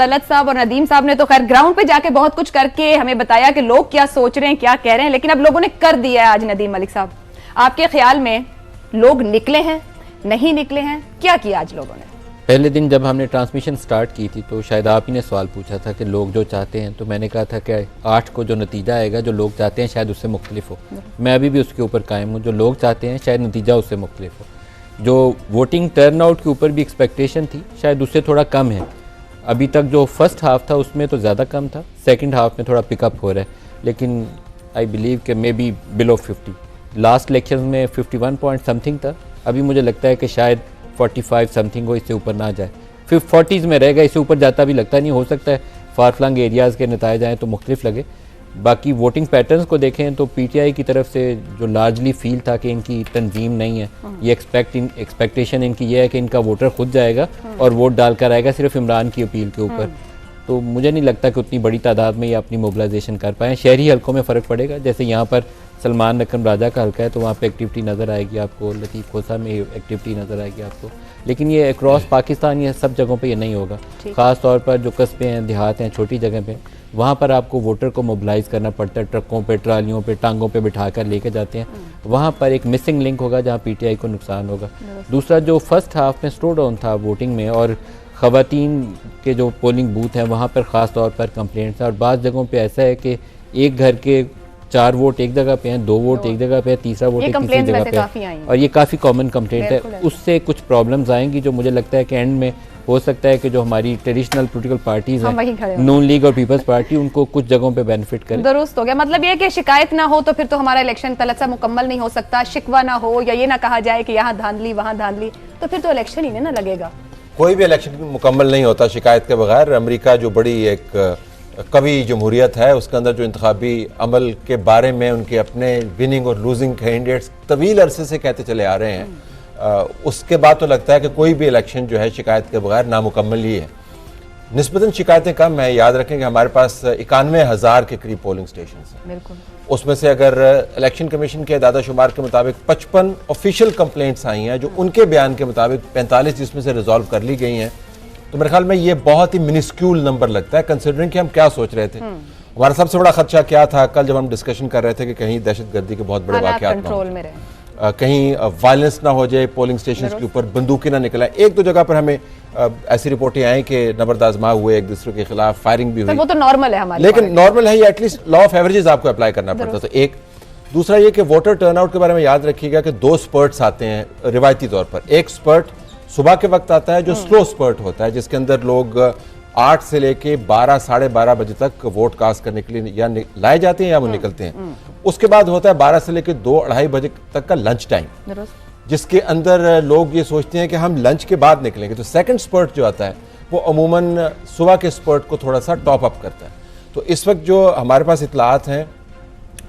तलत साहब और नदीम साहब ने तो खैर ग्राउंड पे जाके बहुत कुछ करके हमें बताया कि लोग क्या सोच रहे हैं, क्या कह रहे हैं, लेकिन अब लोगों ने कर दिया है। आज नदीम मलिक साहब, आपके ख्याल में लोग निकले हैं, नहीं निकले हैं, क्या किया आज लोगों ने? पहले दिन जब हमने ट्रांसमिशन स्टार्ट की थी तो शायद आप ही ने सवाल पूछा था कि लोग जो चाहते हैं, तो मैंने कहा था कि 8 को जो नतीजा आएगा जो लोग चाहते हैं शायद उससे मुख्तलिफ हो। मैं अभी भी उसके ऊपर कायम हूँ, जो लोग चाहते हैं शायद नतीजा उससे मुख्तलिफ हो। जो वोटिंग टर्न आउट के ऊपर भी एक्सपेक्टेशन थी शायद उससे थोड़ा कम है। अभी तक जो फर्स्ट हाफ था उसमें तो ज़्यादा कम था, सेकेंड हाफ में थोड़ा पिकअप हो रहा है, लेकिन आई बिलीव कि may be below 50। Last election में 51 पॉइंट समथिंग था, अभी मुझे लगता है कि शायद 45 समथिंग हो, इससे ऊपर ना जाए, फिर 40s में रहेगा, इससे ऊपर जाता भी लगता नहीं। हो सकता है फार फ्लंग एरियाज़ के नताइज आएँ तो मुख्तलिफ लगे। बाकी वोटिंग पैटर्न्स को देखें तो पीटीआई की तरफ से जो लार्जली फील था कि इनकी तंजीम नहीं है, ये एक्सपेक्टेशन इनकी ये है कि इनका वोटर खुद जाएगा और वोट डालकर आएगा सिर्फ इमरान की अपील के ऊपर। तो मुझे नहीं लगता कि उतनी बड़ी तादाद में ये अपनी मोबिलाइजेशन कर पाएँ। शहरी हलकों में फ़र्क पड़ेगा, जैसे यहाँ पर सलमान नकम राजा का हल्का है तो वहाँ पे एक्टिविटी नज़र आएगी आपको, लतीफ़ खोसा में एक्टिविटी नज़र आएगी आपको, लेकिन ये अक्रॉस पाकिस्तान ये सब जगहों पे ये नहीं होगा। ख़ास तौर पर जो कस्बे हैं, देहात हैं, छोटी जगह पे, वहाँ पर आपको वोटर को मोबिलाइज़ करना पड़ता है, ट्रकों पे, ट्रालियों पे, टांगों पे बिठा कर लेके जाते हैं। वहाँ पर एक मिसिंग लिंक होगा जहाँ पीटीआई को नुकसान होगा। दूसरा जो फर्स्ट हाफ में स्लो डाउन था वोटिंग में, और ख़वातीन के जो पोलिंग बूथ हैं वहाँ पर ख़ास तौर पर कंप्लेंट्स हैं, और बाज़ जगहों पर ऐसा है कि एक घर के 4 वोट एक जगह पे हैं, 2 वोट एक जगह पे है, तीसरा वोट एक तीसरी जगह पे है, और ये काफ़ी कॉमन कंप्लेंट है। उससे कुछ प्रॉब्लम्स आएंगी जो मुझे लगता है कि एंड में हो सकता है कि जो हमारी ट्रेडिशनल पॉलिटिकल पार्टीज हैं, नून लीग और पीपल्स पार्टी, उनको कुछ जगहों पे बेनिफिट करे। दुरुस्त हो गया, मतलब ये कि शिकायत ना हो तो फिर तो हमारा इलेक्शन तलत सा मुकम्मल नहीं हो सकता। शिकवा ना हो या ये ना कहा जाए कि यहाँ धांधली वहाँ धांधली, तो फिर तो इलेक्शन ही ना लगेगा। कोई भी इलेक्शन मुकम्मल नहीं होता शिकायत के बगैर। अमेरिका जो बड़ी एक कभी जमहूरियत है, उसके अंदर जो इंतखाबी अमल के बारे में उनके अपने विनिंग और लूजिंग कैंडिडेट्स तवील अरसे से कहते चले आ रहे हैं, उसके बाद तो लगता है कि कोई भी इलेक्शन जो है शिकायत के बगैर नामुकम्मल ही है। निस्बतन शिकायतें कम है। याद रखें कि हमारे पास 91,000 के करीब पोलिंग स्टेशन हैं। उसमें से अगर इलेक्शन कमीशन के दादा शुमार के मुताबिक 55 ऑफिशियल कंप्लेंट्स आई हैं, जो उनके बयान के मुताबिक 45 जिसमें से रिजॉल्व कर ली गई हैं, तो मेरे ख्याल में ये बहुत ही मिनिस्क्यूल नंबर लगता है कंसिडरिंग कि हम क्या सोच रहे थे। हमारा सबसे बड़ा खदशा क्या था कल जब हम डिस्कशन कर रहे थे कि कहीं दहशतगर्दी के बहुत बड़े वाकयात ना हो, कहीं वायलेंस ना हो जाए, पोलिंग स्टेशन के ऊपर बंदूकें ना निकल आए। एक दो जगह पर हमें ऐसी रिपोर्टें आई कि नबर्द आजमा हुए, एक दूसरे के खिलाफ फायरिंग भी हुई, वो तो नॉर्मल है हमारे, लेकिन नॉर्मल है, ये एटलीस्ट लॉ ऑफ एवरेजेस आपको अप्लाई करना पड़ता। तो एक दूसरा ये कि वोटर टर्नआउट के बारे में याद रखिएगा कि 2 स्पर्ट्स आते हैं रिवायती तौर पर। एक स्पर्ट सुबह के वक्त आता है जो स्लो स्पर्ट होता है, जिसके अंदर लोग 8 से लेके 12 साढ़े 12 बजे तक वोट कास्ट करने के लिए या लाए जाते हैं या वो निकलते हैं। उसके बाद होता है 12 से लेके 2-2:30 बजे तक का लंच टाइम, जिसके अंदर लोग ये सोचते हैं कि हम लंच के बाद निकलेंगे। तो सेकंड स्पर्ट जो आता है वो अमूमन सुबह के स्पर्ट को थोड़ा सा टॉप अप करता है। तो इस वक्त जो हमारे पास इतलात हैं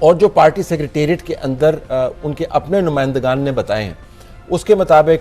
और जो पार्टी सेक्रेटेरिएट के अंदर उनके अपने नुमाइंदगान ने बताए हैं, उसके मुताबिक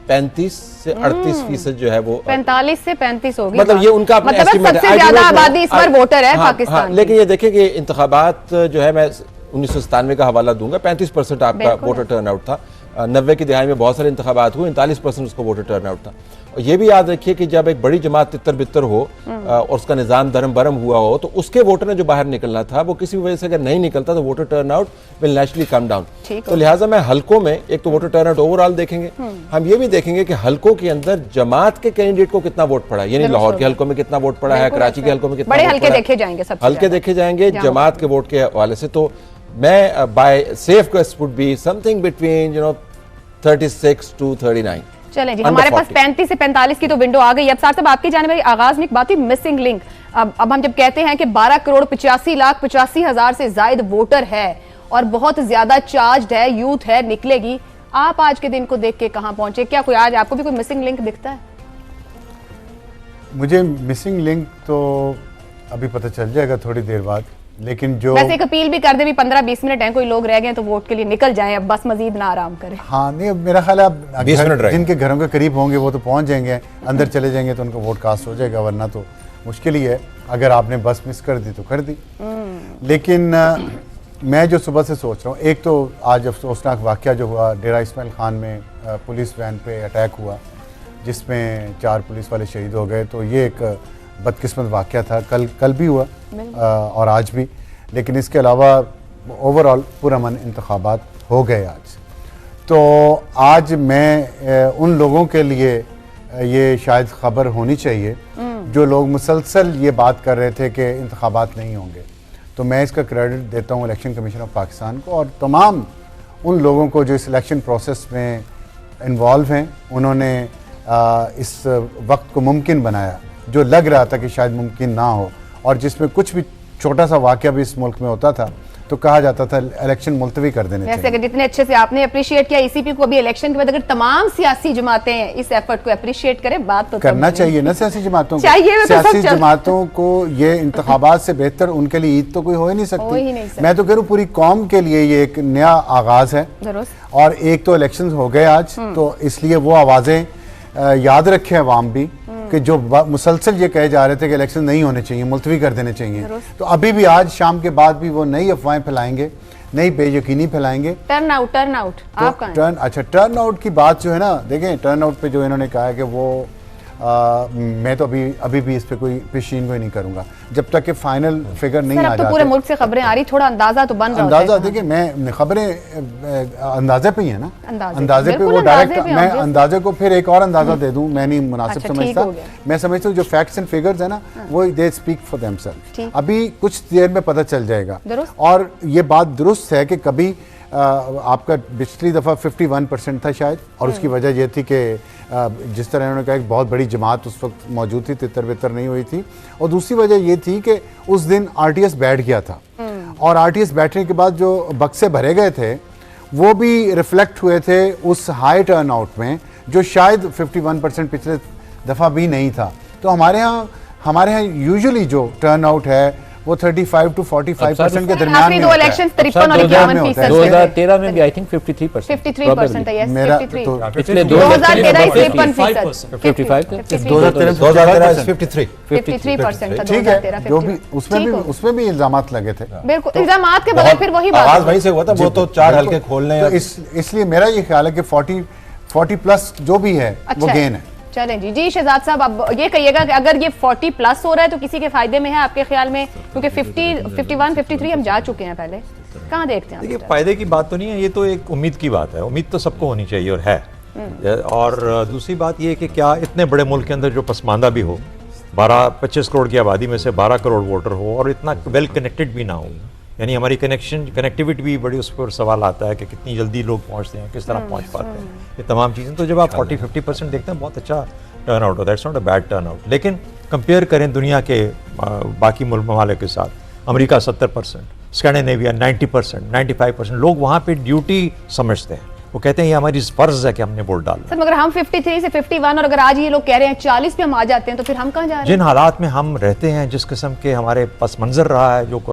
35 से 38% जो है वो 45 से 35 होगी। मतलब ये उनका अपना एस्टीमेट है। सबसे ज्यादा आबादी इस पर वोटर है पाकिस्तान। लेकिन ये देखें कि इंतखाबात जो है, मैं 1997 का हवाला दूंगा, 35% आपका वोटर टर्नआउट था। 90 की दिहाई में बहुत सारे इंतखाबात हुए, 39% उसको वोटर टर्नआउट था। और ये भी याद रखिए कि जब एक बड़ी जमात तितर बितर हो और उसका निज़ाम दरम बरम हुआ हो, तो उसके वोटर ने जो बाहर निकलना था वो किसी वजह से अगर नहीं निकलता तो voter turnout will naturally come down. तो लिहाजा मैं हलकों में एक तो वोटर टर्नआउट ओवरऑल देखेंगे, हम ये भी देखेंगे कि हलकों के अंदर जमात के कैंडिडेट को कितना वोट पड़ा, यानी लाहौर के हलकों में कितना वोट पड़ा है, कराची के हलकों में कितना हल्के देखे जाएंगे, हल्के देखे जाएंगे जमात के वोट के हवाले से। तो मैं by safe guess would be something between 36 to 39। चलें जी, हमारे पास 35 से 45 की तो विंडो आ गई। अब साहब आपकी जाने वाली आगाज में एक बात थी, मिसिंग लिंक। अब हम जब कहते हैं कि 12,85,85,000 से ज्यादा वोटर है और बहुत ज्यादा चार्ज्ड है, यूथ है, निकलेगी, आप आज के दिन को देख के कहां पहुंचे? क्या कोई आज आपको भी कोई मिसिंग लिंक दिखता है? मुझे मिसिंग लिंक तो अभी पता चल जाएगा थोड़ी देर बाद, लेकिन जो वैसे एक अपील भी कर दे, भी 15-20 मिनट हैं, कोई लोग रह गए तो वोट के लिए निकल जाएं, अब बस मजीद ना आराम करें। हाँ नहीं, मेरा ख्याल है अब जिनके घरों के करीब होंगे वो तो पहुंच जाएंगे, अंदर चले जाएंगे तो उनको वोट कास्ट हो जाएगा, वरना तो मुश्किल ही है। अगर आपने बस मिस कर दी तो कर दी। लेकिन मैं जो सुबह से सोच रहा हूँ, एक तो आज अफसोसनाक वाक़या जो हुआ डेरा इस्माइल खान में पुलिस वैन पे अटैक हुआ जिसमें 4 पुलिस वाले शहीद हो गए, तो ये एक बदकिस्मत वाक़या था, कल भी हुआ और आज भी। लेकिन इसके अलावा ओवरऑल पुरअमन इंतखाबात हो गए आज। तो आज मैं उन लोगों के लिए ये शायद ख़बर होनी चाहिए जो लोग मुसलसल ये बात कर रहे थे कि इंतखाबात नहीं होंगे। तो मैं इसका क्रेडिट देता हूँ इलेक्शन कमीशन ऑफ पाकिस्तान को और तमाम उन लोगों को जो इस इलेक्शन प्रोसेस में इन्वॉल्व हैं। उन्होंने इस वक्त को मुमकिन बनाया जो लग रहा था कि शायद मुमकिन ना हो, और जिसमें कुछ भी छोटा सा वाक़या भी इस मुल्क में होता था तो कहा जाता था इलेक्शन मुलतवी कर देने चाहिए। अगर जितने अच्छे से आपने अप्रिशिएट किया ईसीपी को, अभी इलेक्शन के बाद अगर तमाम सियासी जमातें इस एफर्ट को अप्रिशिएट करें, बात तो करना चाहिए ना सियासी जमातों को। चाहिए, सियासी जमातों को ये इंतखाबात से बेहतर उनके लिए ईद तो कोई हो ही नहीं सकती। मैं तो कह रहा हूँ पूरी कौम के लिए ये एक नया आगाज है। और एक तो इलेक्शन हो गए आज, तो इसलिए वो आवाजें याद रखे अवाम भी कि जो मुसलसल ये कहे जा रहे थे कि इलेक्शन नहीं होने चाहिए, मुलतवी कर देने चाहिए, तो अभी भी आज शाम के बाद भी वो नई अफवाहें फैलाएंगे, नई बेयकीनी फैलाएंगे। टर्न आउट आप कहां हैं? अच्छा, टर्न आउट की बात जो है ना, देखें टर्न आउट पे जो इन्होंने कहा है कि वो मैं तो अभी भी इस पे कोई पेशीन कोई नहीं करूंगा जब तक कि फाइनल फिगर नहीं आ जाता। तो पूरे मुल्क से खबरें आ रही, थोड़ा अंदाजा तो बन रहा है। अंदाजा देखिए, मैं खबरें अंदाजे पे ही है ना, अंदाजे पे वो डायरेक्ट मैं अंदाजे को फिर एक और अंदाजा दे दूं, मैं नहीं मुनासिब समझता। मैं समझता हूँ जो फैक्ट्स एंड फिगर्स है ना, वो दे स्पीक फॉर देमसेल्फ। अभी कुछ देर में पता चल जाएगा। और ये बात दुरुस्त है कि कभी आपका पिछली दफ़ा 51% था शायद, और उसकी वजह यह थी कि जिस तरह उन्होंने कहा एक बहुत बड़ी जमात उस वक्त मौजूद थी, तितर बितर नहीं हुई थी। और दूसरी वजह यह थी कि उस दिन आरटीएस बैठ गया था, और आरटीएस बैठने के बाद जो बक्से भरे गए थे वो भी रिफ्लेक्ट हुए थे उस हाई टर्न आउट में, जो शायद 51% पिछले दफ़ा भी नहीं था। तो हमारे यहाँ यूजुअली जो टर्न आउट है वो 35 to 45% के दरमियान में होता है। 2013 में भी आई थिंक 53% है। मेरा तो पिछले 2013 53%। ठीक है, जो भी उसमें भी इल्जामात लगे थे। बिल्कुल, इल्जामात के बगैर फिर वही बात आवाज वहीं से हुआ था। वो तो 4 हल्के खोलने, इसलिए मेरा ये ख्याल है कि 40 प्लस जो भी है वो गेन है। चलें जी शहजाद साहब, अब ये कहिएगा कि अगर ये 40 प्लस हो रहा है तो किसी के फायदे में है आपके ख्याल में? क्योंकि 50, 51, 53 हम जा चुके हैं पहले, कहाँ देखते हैं? देखिए, फायदे की बात तो नहीं है, ये तो एक उम्मीद की बात है। उम्मीद तो सबको होनी चाहिए और है। और दूसरी बात ये कि क्या इतने बड़े मुल्क के अंदर जो पसमानदा भी हो, 25 करोड़ की आबादी में से 12 करोड़ वोटर हो, और इतना वेल कनेक्टेड भी ना हो, यानी हमारी कनेक्टिविटी भी बड़ी उस पर सवाल आता है कि कितनी जल्दी लोग पहुंचते हैं, किस तरह पहुंच पाते हैं, ये तमाम चीज़ें। तो जब आप 40-50% देखते हैं, बहुत अच्छा टर्न आउट होता है, it's not a bad turn out. लेकिन कंपेयर करें दुनिया के बाकी ममालिक के साथ, अमेरिका 70%, स्कैंडिनेविया 90%, 95%, लोग वहाँ पे ड्यूटी समझते हैं। वो कहते हैं ये हमारी फर्ज है कि हमने वोट डालना। सर, मगर हम 53 से 51 और अगर आज ये लोग कह रहे हैं 40 पे हम आ जाते हैं, तो फिर हम कहाँ जा रहे हैं? जिन हालात में हम रहते हैं, जिस किस्म के हमारे पस मंजर रहा है, जो